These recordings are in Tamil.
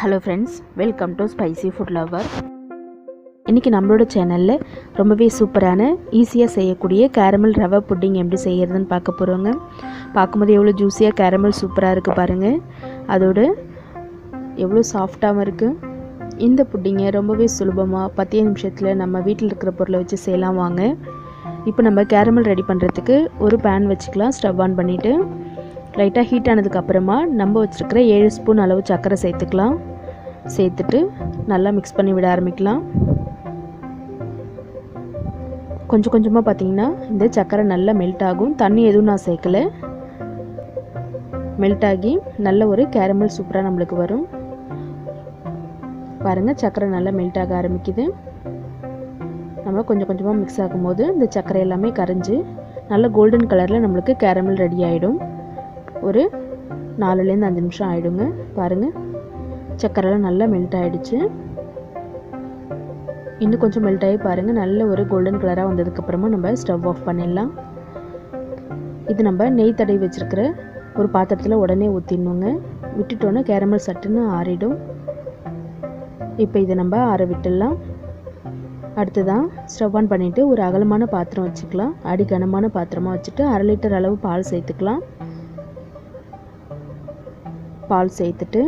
Hello friends, welcome to spicy food lower. இன்றைக்கி நம்மளோட சேனலில் ரொம்பவே சூப்பரான ஈஸியாக செய்யக்கூடிய கேரமல் ரவா புட்டிங் எப்படி செய்கிறதுன்னு பார்க்க போகிறோங்க. பார்க்கும்போது எவ்வளோ ஜூஸியாக கேரமல் சூப்பராக இருக்குது பாருங்கள். அதோடு எவ்வளோ சாஃப்டாகவும் இருக்குது. இந்த புட்டிங்கை ரொம்பவே சுலபமாக 10 நிமிஷத்தில் நம்ம வீட்டில் இருக்கிற பொருளை வச்சு செய்யலாம் வாங்க. இப்போ நம்ம கேரமல் ரெடி பண்ணுறதுக்கு ஒரு பேன் வச்சுக்கலாம். ஸ்டவ் ஆன் பண்ணிவிட்டு லைட்டாக ஹீட் ஆனதுக்கப்புறமா நம்ம வச்சுருக்கிற 7 ஸ்பூன் அளவு சர்க்கரை சேர்த்துக்கலாம். சேர்த்துட்டு நல்லா மிக்ஸ் பண்ணி விட ஆரம்பிக்கலாம். கொஞ்சம் கொஞ்சமாக பார்த்திங்கன்னா இந்த சர்க்கரை நல்லா மெல்ட் ஆகும். தண்ணி எதுவும் நான் சேர்க்கலை. மெல்ட் ஆகி நல்ல ஒரு கேரமல் சூப்பராக நம்மளுக்கு வரும். பாருங்கள், சர்க்கரை நல்லா மெல்ட் ஆக ஆரம்பிக்குது. நம்ம கொஞ்சம் கொஞ்சமாக மிக்ஸ் ஆகும்போது இந்த சர்க்கரை எல்லாமே கரைஞ்சி நல்ல கோல்டன் கலரில் நம்மளுக்கு கேரமல் ரெடி ஆகிடும். ஒரு 4லேருந்து 5 நிமிஷம் ஆகிடுங்க. பாருங்கள், சர்க்கரைலாம் நல்லா மெல்ட் ஆகிடுச்சு. இன்னும் கொஞ்சம் மெல்ட் ஆகி பாருங்கள், நல்ல ஒரு கோல்டன் கலராக வந்ததுக்கப்புறமா நம்ம ஸ்டவ் ஆஃப் பண்ணிடலாம். இது நம்ம நெய் தடவி வச்சுருக்கிற ஒரு பாத்திரத்தில் உடனே ஊற்றிடணுங்க. விட்டுட்டோன்னா கேரமல் சட்டுன்னு ஆறிடும். இப்போ இதை நம்ம ஆற விட்டுடலாம். அடுத்ததான் ஸ்டவ் ஆன் பண்ணிவிட்டு ஒரு அகலமான பாத்திரம் வச்சுக்கலாம். அடி கனமான பாத்திரமாக வச்சுட்டு 1/2 லிட்டர் அளவு பால் சேர்த்துக்கலாம். பால் சேர்த்துட்டு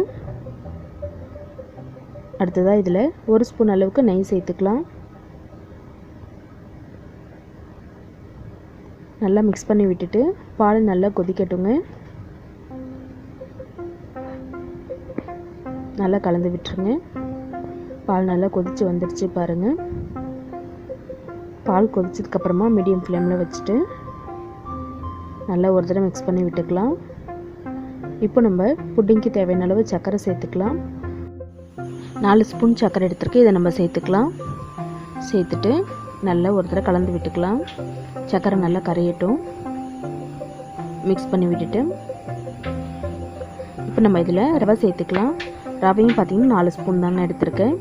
அடுத்ததாக இதில் 1 ஸ்பூன் அளவுக்கு நெய் சேர்த்துக்கலாம். நல்லா மிக்ஸ் பண்ணி விட்டுட்டு பால் நல்லா கொதிக்கட்டுங்க. நல்லா கலந்து விட்டுருங்க. பால் நல்லா கொதித்து வந்துடுச்சு பாருங்கள். பால் கொதிச்சதுக்கப்புறமா மீடியம் ஃப்ளேமில் வச்சுட்டு நல்லா ஒரு தடவை மிக்ஸ் பண்ணி விட்டுக்கலாம். இப்போ நம்ம புட்டிங்க்கு தேவையான அளவு சர்க்கரை சேர்த்துக்கலாம். 4 ஸ்பூன் சர்க்கரை எடுத்துருக்கு. இதை நம்ம சேர்த்துக்கலாம். சேர்த்துட்டு நல்லா ஒரு தடவை கலந்து விட்டுக்கலாம். சர்க்கரை நல்லா கரையட்டும். மிக்ஸ் பண்ணி விட்டுட்டு இப்போ நம்ம இதில் ரவை சேர்த்துக்கலாம். ரவையும் பார்த்திங்கன்னா 4 ஸ்பூன் தாங்க எடுத்துருக்கேன்.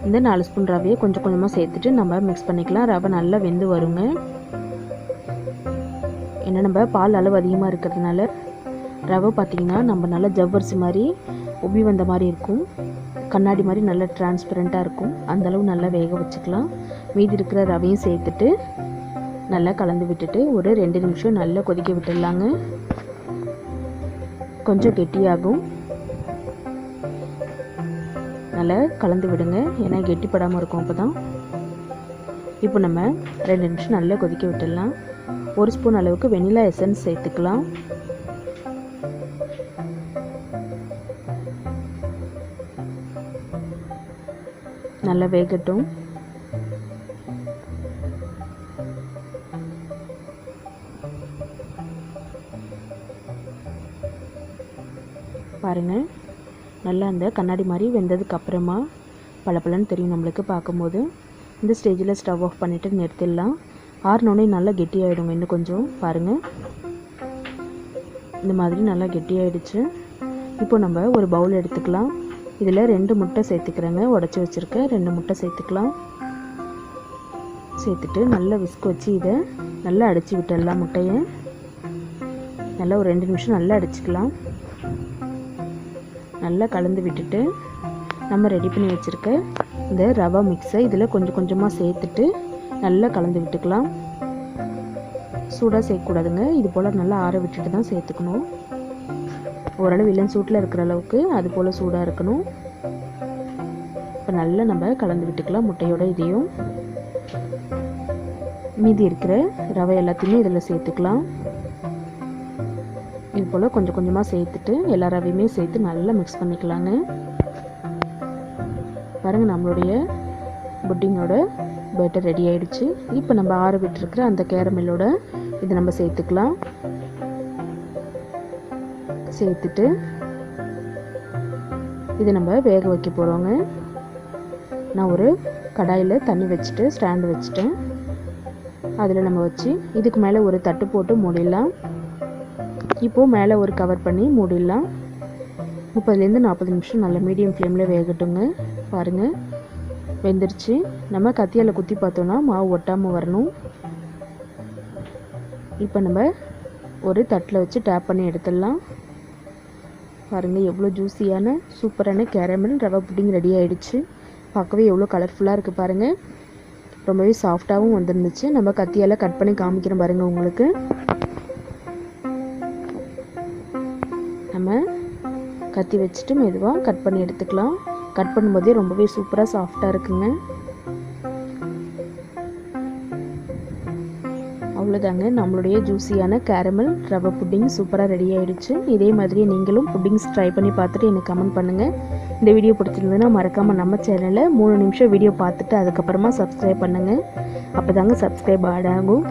இந்த 4 ஸ்பூன் ரவையை கொஞ்சம் கொஞ்சமாக சேர்த்துட்டு நம்ம மிக்ஸ் பண்ணிக்கலாம். ரவை நல்லா வெந்து வருங்க. ஏன்னா நம்ம பால் அளவு அதிகமாக இருக்கிறதுனால ரவை பார்த்திங்கன்னா நம்ம நல்லா ஜவ்வரிசி மாதிரி உப்பி வந்த மாதிரி இருக்கும். கண்ணாடி மாதிரி நல்லா டிரான்ஸ்பரண்ட்டாக இருக்கும். அந்தளவு நல்லா வேக வச்சுக்கலாம். மீதி இருக்கிற ரவையும் சேர்த்துட்டு நல்லா கலந்து விட்டுட்டு ஒரு 2 நிமிஷம் நல்லா கொதிக்க விட்டுடலாங்க. கொஞ்சம் கெட்டியாகும். நல்லா கலந்து விடுங்க, ஏன்னா கெட்டிப்படாமல் இருக்கும். அப்போ தான் இப்போ நம்ம 2 நிமிஷம் நல்லா கொதிக்க விட்டுடலாம். 1 ஸ்பூன் அளவுக்கு வெனிலா எசன்ஸ் சேர்த்துக்கலாம். நல்லா வேகட்டும். பாருங்கள், நல்லா அந்த கண்ணாடி மாதிரி வெந்ததுக்கு அப்புறமா பளபளன்னு தெரியும் நம்மளுக்கு பார்க்கும்போது. இந்த ஸ்டேஜில் ஸ்டவ் ஆஃப் பண்ணிவிட்டு நிறுத்திடலாம். ஆறினோடனே நல்லா கெட்டியாகிடுங்க. இன்னும் கொஞ்சம் பாருங்கள், இந்த மாதிரி நல்லா கெட்டியாகிடுச்சு. இப்போ நம்ம ஒரு பவுல் எடுத்துக்கலாம். இதில் 2 முட்டை சேர்த்துக்கிறேங்க. உடச்சி வச்சுருக்கேன் 2 முட்டை சேர்த்துக்கலாம். சேர்த்துட்டு நல்லா விஸ்க் வச்சு இதை நல்லா அடித்து விட்டுடலாம். முட்டையை நல்லா ஒரு 2 நிமிஷம் நல்லா அடிச்சுக்கலாம். நல்லா கலந்து விட்டுட்டு நம்ம ரெடி பண்ணி வச்சுருக்க இந்த ரவா மிக்ஸை இதில் கொஞ்சம் கொஞ்சமாக சேர்த்துட்டு நல்லா கலந்து விட்டுக்கலாம். சூடாக சேர்க்கக்கூடாதுங்க. இது போல் நல்லா ஆற விட்டுட்டு தான் சேர்த்துக்கணும். ஓரளவு இல்லைன்னு சூட்டில் இருக்கிற அளவுக்கு அது போல் சூடாக இருக்கணும். இப்போ நல்லா நம்ம கலந்து விட்டுக்கலாம் முட்டையோட. இதையும் மீதி இருக்கிற ரவை எல்லாத்தையுமே இதில் சேர்த்துக்கலாம். இது போல் கொஞ்சம் கொஞ்சமாக சேர்த்துட்டு எல்லா ரவையுமே சேர்த்து நல்லா மிக்ஸ் பண்ணிக்கலாங்க. பாருங்கள், நம்மளுடைய புட்டிங்கோட பேட்டர் ரெடி ஆகிடுச்சு. இப்போ நம்ம ஆற விட்டுருக்கிற அந்த கேரமலோட இதை நம்ம சேர்த்துக்கலாம். சேர்த்துட்டு இதை நம்ம வேக வைக்க போகிறோங்க. நான் ஒரு கடாயில் தண்ணி வச்சுட்டு ஸ்டாண்டு வச்சுட்டேன். அதில் நம்ம வச்சு இதுக்கு மேலே ஒரு தட்டு போட்டு மூடிடலாம். இப்போது மேலே ஒரு கவர் பண்ணி மூடிடலாம். 30லேருந்து 40 நிமிஷம் நல்ல மீடியம் ஃப்ளேமில் வேகட்டுங்க. பாருங்கள், வெந்துருச்சு. நம்ம கத்தியால் குத்தி பார்த்தோன்னா மாவு ஒட்டாமல் வரணும். இப்போ நம்ம ஒரு தட்டில் வச்சு டேப் பண்ணி எடுத்துடலாம். பாருங்கள் எவ்வளோ ஜூஸியான சூப்பரான கேரமல் ரவா புட்டிங் ரெடி ஆகிடுச்சு. பார்க்கவே எவ்வளோ கலர்ஃபுல்லாக இருக்குது பாருங்கள். ரொம்பவே சாஃப்டாகவும் வந்துருந்துச்சு. நம்ம கத்தியால் கட் பண்ணி காமிக்கிறோம் பாருங்கள் உங்களுக்கு. நம்ம கத்தி வச்சுட்டு மெதுவாக கட் பண்ணி எடுத்துக்கலாம். கட் பண்ணும்போதே ரொம்பவே சூப்பராக சாஃப்டாக இருக்குங்க. அவ்வளோதாங்க, நம்மளுடைய ஜூஸியான கேரமல் ரவா புட்டிங் சூப்பராக ரெடி ஆகிடுச்சு. இதே மாதிரி நீங்களும் புட்டிங்ஸ் ட்ரை பண்ணி பார்த்துட்டு எனக்கு கமெண்ட் பண்ணுங்கள். இந்த வீடியோ பிடிச்சிருந்ததுன்னா மறக்காமல் நம்ம சேனலை 3 நிமிஷம் வீடியோ பார்த்துட்டு அதுக்கப்புறமா சப்ஸ்கிரைப் பண்ணுங்கள். அப்போ தாங்க சப்ஸ்கிரைப் ஆட் ஆகும்.